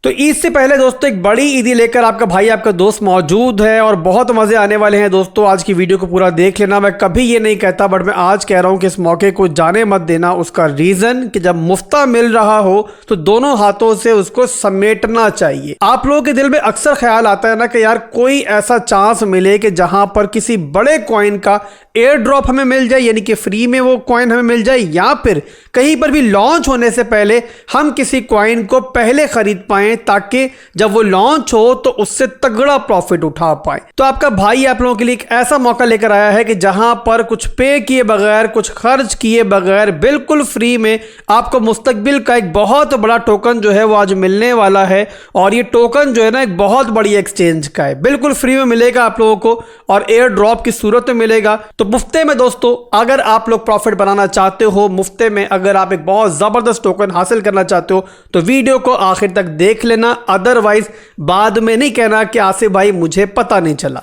तो ईद से पहले दोस्तों एक बड़ी ईदी लेकर आपका भाई आपका दोस्त मौजूद है और बहुत मजे आने वाले हैं दोस्तों। आज की वीडियो को पूरा देख लेना। मैं कभी ये नहीं कहता बट मैं आज कह रहा हूं कि इस मौके को जाने मत देना। उसका रीजन कि जब मुफ्ता मिल रहा हो तो दोनों हाथों से उसको समेटना चाहिए। आप लोगों के दिल में अक्सर ख्याल आता है ना कि यार कोई ऐसा चांस मिले कि जहां पर किसी बड़े कॉइन का एयर ड्रॉप हमें मिल जाए, यानी कि फ्री में वो कॉइन हमें मिल जाए, या फिर कहीं पर भी लॉन्च होने से पहले हम किसी कॉइन को पहले खरीद पाएं ताकि जब वो लॉन्च हो तो उससे तगड़ा प्रॉफिट उठा पाए। तो आपका भाई आप लोगों के लिए एक ऐसा मौका लेकर आया है कि जहां पर कुछ पे किए बगैर, कुछ खर्च किए बगैर बिल्कुल फ्री में आपको मुस्तकबिल का एक बहुत बड़ा टोकन जो है वो आज मिलने वाला है। और ये टोकन जो है ना एक बहुत बड़ी एक्सचेंज का है, बिल्कुल फ्री में मिलेगा आप लोगों को और एयर ड्रॉप की सूरत में मिलेगा। तो मुफ्ते में दोस्तों अगर आप लोग प्रॉफिट बनाना चाहते हो, मुफ्ते में अगर आप एक बहुत जबरदस्त टोकन हासिल करना चाहते हो तो वीडियो को आखिर तक देख लेना। अदरवाइज बाद में नहीं कहना कि आसिफ भाई मुझे पता नहीं चला।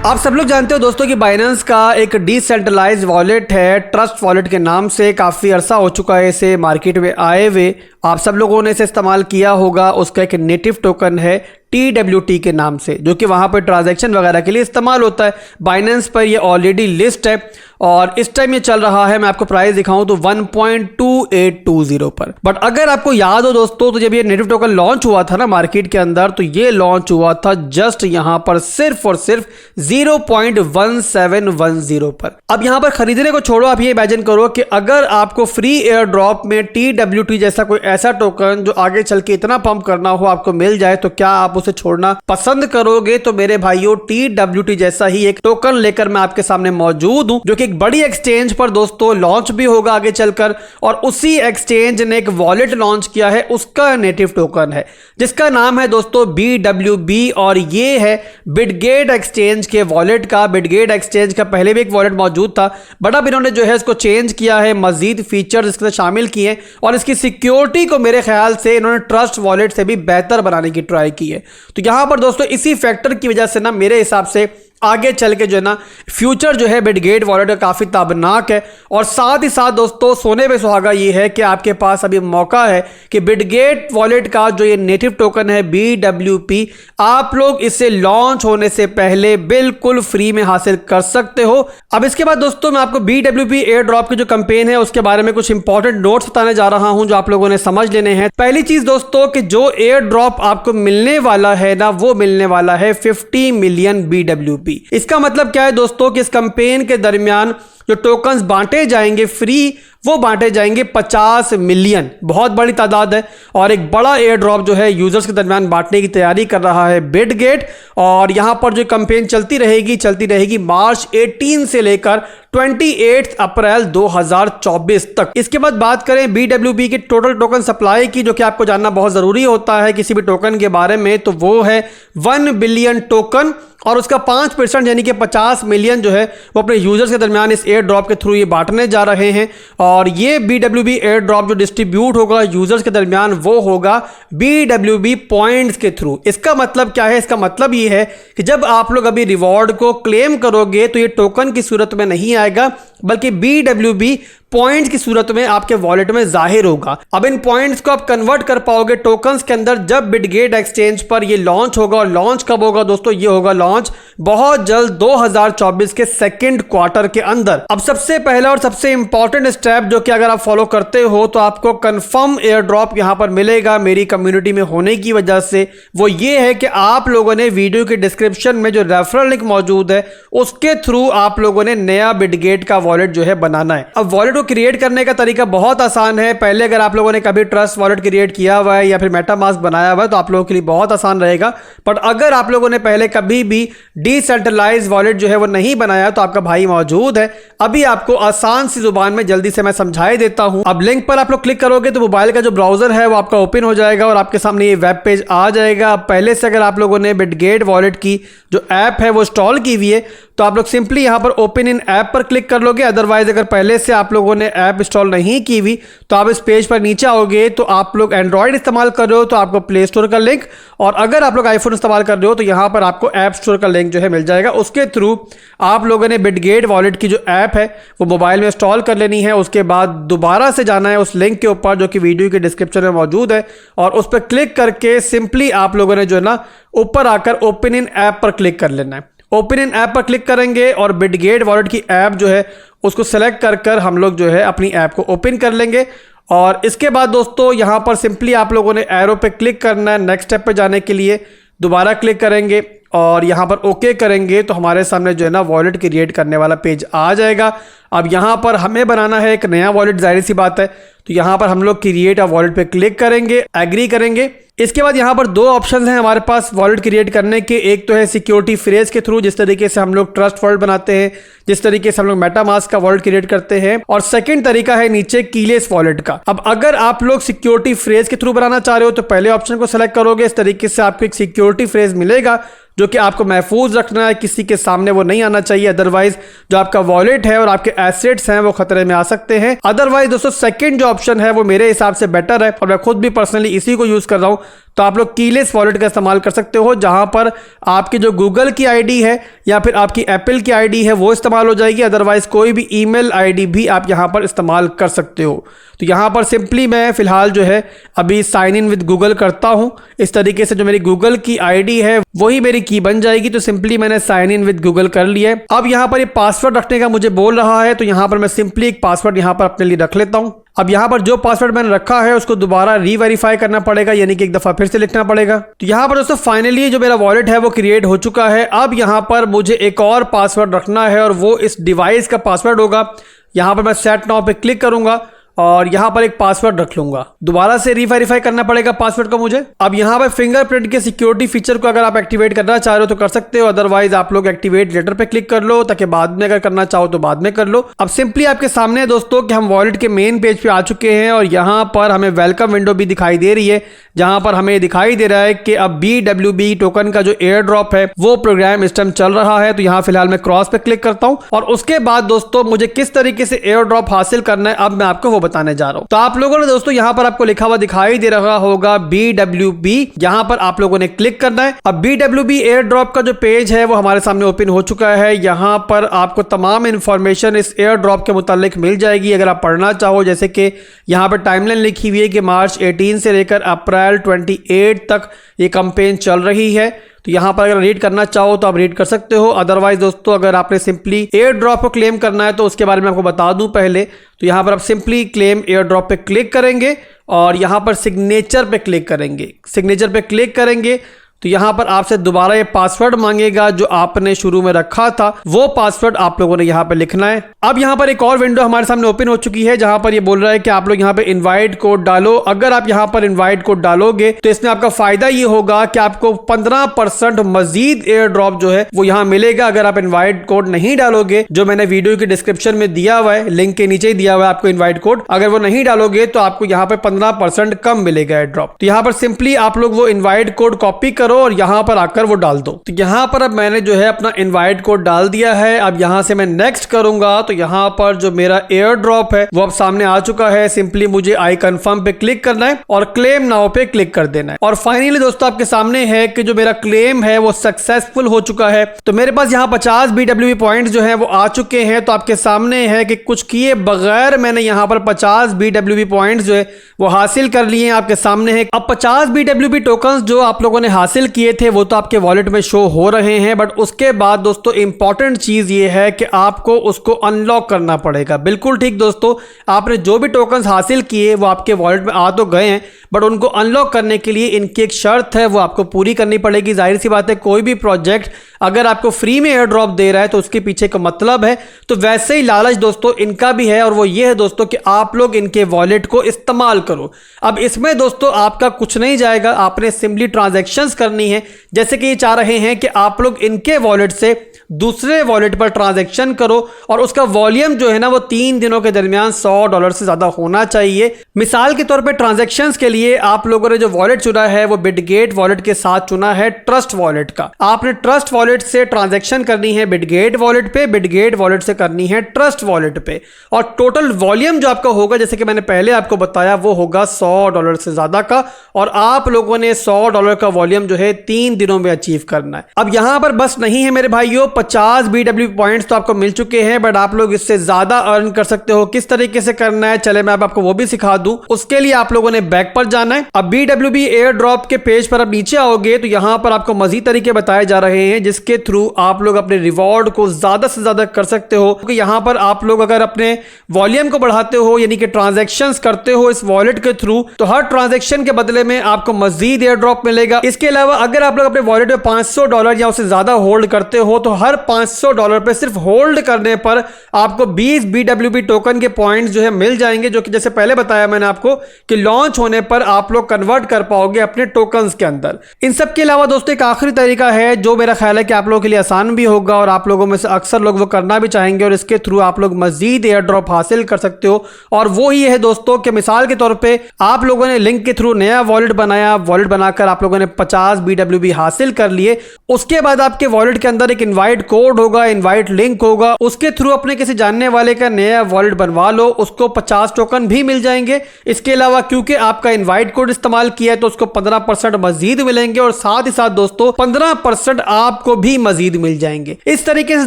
आप सब लोग जानते हो दोस्तों कि बाइनेंस का एक डिसेंट्रलाइज्ड वॉलेट है, ट्रस्ट वॉलेट के नाम से। काफ़ी अरसा हो चुका है इसे मार्केट में आए हुए। आप सब लोगों ने इसे इस्तेमाल किया होगा। उसका एक नेटिव टोकन है TWT के नाम से, जो कि वहाँ पर ट्रांजैक्शन वगैरह के लिए इस्तेमाल होता है। बाइनेंस पर ये ऑलरेडी लिस्ट है और इस टाइम ये चल रहा है, मैं आपको प्राइस दिखाऊं तो 1.2820 पर। बट अगर आपको याद हो दोस्तों तो जब ये नेटिव टोकन लॉन्च हुआ था ना मार्केट के अंदर, तो ये लॉन्च हुआ था जस्ट यहाँ पर सिर्फ और सिर्फ 0.1710 पर। अब यहाँ पर खरीदने को छोड़ो, आप ये इमेजिन करो कि अगर आपको फ्री एयर ड्रॉप में TWT जैसा कोई ऐसा टोकन जो आगे चल के इतना पंप करना हो आपको मिल जाए, तो क्या आप उसे छोड़ना पसंद करोगे? तो मेरे भाइयों TWT जैसा ही एक टोकन लेकर मैं आपके सामने मौजूद हूं, जो कि एक बड़ी एक्सचेंज पर दोस्तों लॉन्च भी होगा आगे चलकर। और उसी एक्सचेंज ने एक वॉलेट लॉन्च किया है, उसका नेटिव टोकन है जिसका नाम है दोस्तों BWB। और ये है बिटगेट एक्सचेंज के वॉलेट का। बिटगेट एक्सचेंज का पहले भी एक वॉलेट मौजूद था बट अब इन्होंने जो है इसको चेंज किया है, मजीद फीचर्स इसके साथ शामिल किए हैं और इसकी सिक्योरिटी को मेरे ख्याल से इन्होंने ट्रस्ट वॉलेट से भी बेहतर बनाने की ट्राई की है। तो यहां पर दोस्तों इसी फैक्टर की वजह से ना मेरे हिसाब से आगे चल के जो है ना फ्यूचर जो है बिटगेट वॉलेट का काफ़ी ताबनाक है। और साथ ही साथ दोस्तों सोने पे सुहागा ये है कि आपके पास अभी मौका है कि बिटगेट वॉलेट का जो ये नेटिव टोकन है BWP, आप लोग इसे लॉन्च होने से पहले बिल्कुल फ्री में हासिल कर सकते हो। अब इसके बाद दोस्तों मैं आपको BWP एयर ड्रॉप की जो कैंपेन है उसके बारे में कुछ इंपॉर्टेंट नोट्स बताने जा रहा हूं जो आप लोगों ने समझ लेने हैं। पहली चीज दोस्तों कि जो एयर ड्रॉप आपको मिलने वाला है ना, वो मिलने वाला है 50 मिलियन BWP। इसका मतलब क्या है दोस्तों कि इस कैंपेन के दरमियान जो टोकन्स बांटे जाएंगे फ्री, वो बांटे जाएंगे 50 मिलियन। बहुत बड़ी तादाद है और एक बड़ा एयर ड्रॉप जो है यूजर्स के दरमियान बांटने की तैयारी कर रहा है बिटगेट। और यहां पर जो कैंपेन चलती रहेगी मार्च 18 से लेकर 28 अप्रैल 2024 तक। इसके बाद बात करें BWP के टोटल टोकन सप्लाई की, जो कि आपको जानना बहुत जरूरी होता है किसी भी टोकन के बारे में, तो वो है 1 बिलियन टोकन और उसका 5% यानी कि 50 मिलियन जो है वो अपने यूजर्स के दरमियान इस एयर ड्रॉप के थ्रू ये बांटने जा रहे हैं। और ये BWP एयर ड्रॉप जो डिस्ट्रीब्यूट होगा यूजर्स के दरमियान वो होगा BWP पॉइंट्स के थ्रू। इसका मतलब क्या है? इसका मतलब ये है कि जब आप लोग अभी रिवॉर्ड को क्लेम करोगे तो ये टोकन की सूरत में नहीं आएगा बल्कि BWP पॉइंट्स की सूरत में आपके वॉलेट में जाहिर होगा। अब इन पॉइंट्स को आप कन्वर्ट कर पाओगे टोकन्स के अंदर जब बिटगेट एक्सचेंज पर ये लॉन्च होगा। और लॉन्च कब होगा दोस्तों? ये होगा लॉन्च बहुत जल्द 2024 के सेकंड क्वार्टर के अंदर। अब सबसे पहला और सबसे इंपॉर्टेंट स्टेप जो कि अगर आप फॉलो करते हो तो आपको कंफर्म एयर ड्रॉप यहां पर मिलेगा मेरी कम्युनिटी में होने की वजह से, वो ये है कि आप लोगों ने वीडियो के डिस्क्रिप्शन में जो रेफरल लिंक मौजूद है उसके थ्रू आप लोगों ने नया बिटगेट का वॉलेट जो है बनाना है। अब वॉलेट क्रिएट करने का तरीका बहुत आसान है। पहले अगर आप लोगों ने कभी ट्रस्ट वॉलेट क्रिएट किया हुआ है या फिर मेटामास्क बनाया हुआ है तो आप लोगों के लिए बहुत आसान रहेगा। बट अगर आप लोगों ने पहले कभी भी डिसेंट्रलाइज्ड वॉलेट जो है वो नहीं बनाया तो आपका भाई मौजूद है। अभी आपको आसान सी जुबान में जल्दी से मैं समझाई देता हूं। अब लिंक पर आप लोग क्लिक करोगे तो मोबाइल का जो ब्राउजर है वो आपका ओपन हो जाएगा और आपके सामने ये वेब पेज आ जाएगा। पहले से अगर आप लोगों ने बिटगेट वॉलेट की जो ऐप है वो इंस्टॉल की हुई है तो आप लोग सिंपली यहाँ पर ओपन इन ऐप पर क्लिक कर लोगे। अदरवाइज अगर पहले से आप लोगों ने ऐप इंस्टॉल नहीं की हुई तो आप इस पेज पर नीचे आओगे। तो आप लोग एंड्रॉइड इस्तेमाल कर रहे हो तो आपको प्ले स्टोर का लिंक, और अगर आप लोग आईफोन इस्तेमाल कर रहे हो तो यहाँ पर आपको ऐप स्टोर का लिंक जो है मिल जाएगा। उसके थ्रू आप लोगों ने बिटगेट वॉलेट की जो ऐप है वो मोबाइल में इंस्टॉल कर लेनी है। उसके बाद दोबारा से जाना है उस लिंक के ऊपर जो कि वीडियो के डिस्क्रिप्शन में मौजूद है, और उस पर क्लिक करके सिंपली आप लोगों ने जो है ना ऊपर आकर ओपन इन ऐप पर क्लिक कर लेना है। ओपन इन ऐप पर क्लिक करेंगे और बिटगेट वॉलेट की ऐप जो है उसको सेलेक्ट कर हम लोग जो है अपनी ऐप को ओपन कर लेंगे। और इसके बाद दोस्तों यहाँ पर सिंपली आप लोगों ने एरो पे क्लिक करना है। नेक्स्ट स्टेप पे जाने के लिए दोबारा क्लिक करेंगे और यहाँ पर ओके करेंगे तो हमारे सामने जो है ना वॉलेट क्रिएट करने वाला पेज आ जाएगा। अब यहाँ पर हमें बनाना है एक नया वॉलेट, जाहिर सी बात है, तो यहाँ पर हम लोग क्रिएट अ वॉलेट पे क्लिक करेंगे, एग्री करेंगे। इसके बाद यहाँ पर दो ऑप्शन हैं हमारे पास वॉलेट क्रिएट करने के। एक तो है सिक्योरिटी फ्रेज के थ्रू, जिस तरीके से हम लोग ट्रस्ट वॉलेट बनाते हैं, जिस तरीके से हम लोग मेटामास्क का वॉलेट क्रिएट करते हैं, और सेकंड तरीका है नीचे कीलेस वॉलेट का। अब अगर आप लोग सिक्योरिटी फ्रेज के थ्रू बनाना चाह रहे हो तो पहले ऑप्शन को सेलेक्ट करोगे। इस तरीके से आपको एक सिक्योरिटी फ्रेज मिलेगा जो कि आपको महफूज रखना है, किसी के सामने वो नहीं आना चाहिए, अदरवाइज जो आपका वॉलेट है और आपके एसेट्स हैं वो खतरे में आ सकते हैं। अदरवाइज दोस्तों सेकंड जो ऑप्शन है वो मेरे हिसाब से बेटर है और मैं खुद भी पर्सनली इसी को यूज कर रहा हूं। तो आप लोग कीलेस वॉलेट का इस्तेमाल कर सकते हो, जहां पर आपकी जो गूगल की आईडी है या फिर आपकी एप्पल की आईडी है वो इस्तेमाल हो जाएगी। अदरवाइज कोई भी ईमेल आईडी भी आप यहां पर इस्तेमाल कर सकते हो। तो यहां पर सिंपली मैं फिलहाल जो है अभी साइन इन विद गूगल करता हूं। इस तरीके से जो मेरी गूगल की आईडी है वही मेरी की बन जाएगी। तो सिंपली मैंने साइन इन विद गूगल कर लिया है। अब यहां पर ये पासवर्ड रखने का मुझे बोल रहा है, तो यहां पर मैं सिंपली एक पासवर्ड यहां पर अपने लिए रख लेता हूं। अब यहां पर जो पासवर्ड मैंने रखा है उसको दोबारा रीवेरीफाई करना पड़ेगा, यानी कि एक दफा फिर से लिखना पड़ेगा। तो यहां पर दोस्तों फाइनली जो मेरा वॉलेट है वो क्रिएट हो चुका है। अब यहां पर मुझे एक और पासवर्ड रखना है और वो इस डिवाइस का पासवर्ड होगा। यहां पर मैं सेट नाउ पे क्लिक करूंगा और यहां पर एक पासवर्ड रख लूंगा। दोबारा से रीवेरीफाई करना पड़ेगा पासवर्ड को मुझे। अब यहां पर फिंगरप्रिंट के सिक्योरिटी फीचर को अगर आप एक्टिवेट करना चाह रहे हो तो कर सकते हो, अदरवाइज आप लोग एक्टिवेट लेटर पे क्लिक कर लो ताकि बाद में अगर करना चाहो तो बाद में कर लो। अब सिंपली आपके सामने है दोस्तों कि हम वॉलेट के मेन पेज पे आ चुके हैं और यहां पर हमें वेलकम विंडो भी दिखाई दे रही है, जहां पर हमें दिखाई दे रहा है कि अब BWB टोकन का जो एयर ड्रॉप है वो प्रोग्राम इस टाइम चल रहा है। तो यहां फिलहाल मैं क्रॉस पे क्लिक करता हूं और उसके बाद दोस्तों मुझे किस तरीके से एयर ड्रॉप हासिल करना है अब मैं आपको वो बताने जा रहा हूं। तो आप लोगों ने दोस्तों यहां पर आपको लिखा हुआ दिखाई दे रहा होगा BWB, यहां पर आप लोगों ने क्लिक करना है। अब BWB एयर ड्रॉप का जो पेज है वो हमारे सामने ओपन हो चुका है। यहां पर आपको तमाम इंफॉर्मेशन इस एयर ड्रॉप के मुतालिक मिल जाएगी अगर आप पढ़ना चाहो, जैसे कि यहां पर टाइमलाइन लिखी हुई है कि मार्च 18 से लेकर अप्रैल 28 तक ये कैंपेन चल रही है। तो यहां पर अगर रीड करना चाहो तो आप रीड कर सकते हो। अदरवाइज दोस्तों अगर आपने सिंपली एयर ड्रॉप को क्लेम करना है तो उसके बारे में आपको बता दूं पहले। तो यहां पर आप सिंपली क्लेम एयर ड्रॉप पे क्लिक करेंगे और यहां पर सिग्नेचर पे क्लिक करेंगे। सिग्नेचर पे क्लिक करेंगे तो यहां पर आपसे दोबारा ये पासवर्ड मांगेगा जो आपने शुरू में रखा था, वो पासवर्ड आप लोगों ने यहां पर लिखना है। अब यहां पर एक और विंडो हमारे सामने ओपन हो चुकी है जहां पर ये बोल रहा है कि आप लोग यहां पे इनवाइट कोड डालो। अगर आप यहां पर इनवाइट कोड डालोगे तो इसमें आपका फायदा ये होगा कि आपको 15% मजीद एयर ड्रॉप जो है वो यहां मिलेगा। अगर आप इनवाइट कोड नहीं डालोगे, जो मैंने वीडियो के डिस्क्रिप्शन में दिया हुआ है, लिंक के नीचे ही दिया हुआ है आपको इनवाइट कोड, अगर वो नहीं डालोगे तो आपको यहां पर 15% कम मिलेगा एयर ड्रॉप। तो यहां पर सिंपली आप लोग वो इनवाइट कोड कॉपी करो और यहां पर आकर वो डाल दो। तो यहां पर अब मैंने जो है अपना इनवाइट कोड डाल दिया है। अब यहां से मैं नेक्स्ट करूंगा तो यहां पर जो मेरा एयर ड्रॉप है वो अब सामने आ चुका है। सिंपली मुझे आई कंफर्म पे क्लिक करना है और क्लेम नाउ पे क्लिक कर देना है। और फाइनली दोस्तों आपके सामने है कि जो मेरा क्लेम है वो सक्सेसफुल हो चुका है। तो मेरे पास यहाँ 50 BWB पॉइंट जो है वो आ चुके हैं। तो आपके सामने है कि कुछ किए बगैर मैंने यहाँ पर 50 BWB पॉइंट जो है वो हासिल कर लिए हैं। आपके सामने है अब 50 BWB टोकन जो आप लोगों ने हासिल किए थे वो तो आपके वॉलेट में शो हो रहे हैं, बट उसके बाद दोस्तों इंपॉर्टेंट चीज ये है कि आपको उसको अनलॉक करना पड़ेगा। बिल्कुल ठीक दोस्तों, आपने जो भी टोकन हासिल किए वो आपके वॉलेट में आ तो गए हैं, बट उनको अनलॉक करने के लिए इनकी एक शर्त है वो आपको पूरी करनी पड़ेगी। जाहिर सी बात है कोई भी प्रोजेक्ट अगर आपको फ्री में एयर ड्रॉप दे रहा है तो उसके पीछे का मतलब है। तो वैसे ही लालच दोस्तों इनका भी है और वो ये है दोस्तों कि आप लोग इनके वॉलेट को इस्तेमाल करो। अब इसमें दोस्तों आपका कुछ नहीं जाएगा, आपने सिंपली ट्रांजैक्शंस करनी है। जैसे कि ये चाह रहे हैं कि आप लोग इनके वॉलेट से दूसरे वॉलेट पर ट्रांजैक्शन करो और उसका वॉल्यूम जो है ना वो 3 दिनों के दरमियान $100 से ज्यादा होना चाहिए। मिसाल के तौर पे ट्रांजैक्शंस के लिए आप लोगों ने जो वॉलेट चुना है वो बिटगेट वॉलेट के साथ चुना है ट्रस्ट वॉलेट का। आपने ट्रस्ट वॉलेट वॉलेट से ट्रांजैक्शन करनी है बिटगेट वॉलेट पे, बिटगेट वॉलेट से करनी है ट्रस्ट वॉलेट पे, और टोटल वॉल्यूम जो आपका होगा जैसे कि मैंने पहले आपको बताया वो होगा $100 से ज्यादा का, और आप लोगों ने $100 का वॉल्यूम जो है 3 दिनों में अचीव करना है। अब यहां पर बस नहीं है मेरे भाइयों, 50 BW पॉइंट्स तो आपको मिल चुके हैं, बट आप लोग इससे ज्यादा अर्न कर सकते हो। किस तरीके से करना है चले मैं अब आपको वो भी सिखा दूं। उसके लिए आप लोगों ने बैक पर जाना है। अब BWB एयर ड्रॉप के पेज पर अब नीचे आओगे तो यहां पर आपको मजीद तरीके बताए जा रहे हैं जिसके थ्रू आप लोग अपने रिवॉर्ड को ज्यादा से ज्यादा कर सकते हो। क्योंकि यहां पर आप लोग अगर अपने वॉल्यूम को बढ़ाते हो यानी कि ट्रांजैक्शंस करते हो इस वॉलेट के थ्रू, तो हर ट्रांजैक्शन के बदले में आपको मजीद एयर ड्रॉप मिलेगा। इसके अलावा अगर आप लोग अपने वॉलेट में $500 या उससे ज्यादा होल्ड करते हो तो हर $500 पे सिर्फ होल्ड करने पर आपको 20 BWB टोकन के पॉइंट्स जो है मिल जाएंगे, जो कि जैसे पहले बताया मैंने आपको कि लॉन्च होने पर आप लोग कन्वर्ट कर पाओगे अपने टोकन्स के अंदर। इन सब के अलावा दोस्तों एक आखिरी तरीका है जो मेरा ख्याल है कि आप लोगों के लिए आसान भी होगा और आप लोगों में से अक्सर लोग वो करना भी चाहेंगे, और इसके थ्रू आप लोग मजीद एयर ड्रॉप हासिल कर सकते हो। और वो ही है दोस्तों कि मिसाल के तौर पे आप लोगों ने लिंक के थ्रू नया वॉलेट बनाया, वॉलेट बनाकर आप लोगों ने 50 BWB हासिल कर लिए। उसके बाद आपके वॉलेट के अंदर एक इनवाइट कोड होगा, इनवाइट लिंक होगा, उसके थ्रू अपने किसी जानने वाले का नया वॉलेट बनवा लो, उसको 50 टोकन भी मिल जाएंगे। इसके अलावा क्योंकि आपका इनवाइट कोड इस्तेमाल किया है तो उसको 15% मजीद मिलेंगे, और साथ ही साथ दोस्तों 15% आपको भी मजीद मिल जाएंगे। इस तरीके से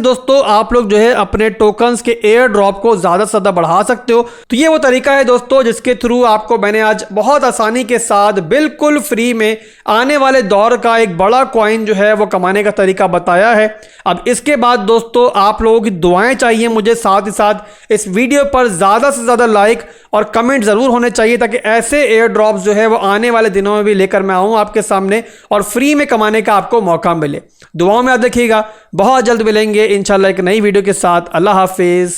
दोस्तों आप लोग जो है अपने टोकन्स के एयर ड्रॉप को ज्यादा से ज्यादा बढ़ा सकते हो। तो ये वो तरीका है दोस्तों जिसके थ्रू आपको मैंने आज बहुत आसानी के साथ बिल्कुल फ्री में आने वाले दौर का एक बड़ा कॉइन जो है वो कमाने का तरीका बताया है। अब इसके बाद दोस्तों आप लोगों की दुआएं चाहिए मुझे, साथ ही साथ इस वीडियो पर ज्यादा से ज्यादा लाइक और कमेंट जरूर होने चाहिए ताकि ऐसे एयर ड्रॉप्स जो है वो आने वाले दिनों में भी लेकर मैं आऊं आपके सामने और फ्री में कमाने का आपको मौका मिले। दुआओं में याद रखिएगा, बहुत जल्द मिलेंगे इंशाल्लाह एक नई वीडियो के साथ। अल्लाह हाफिज।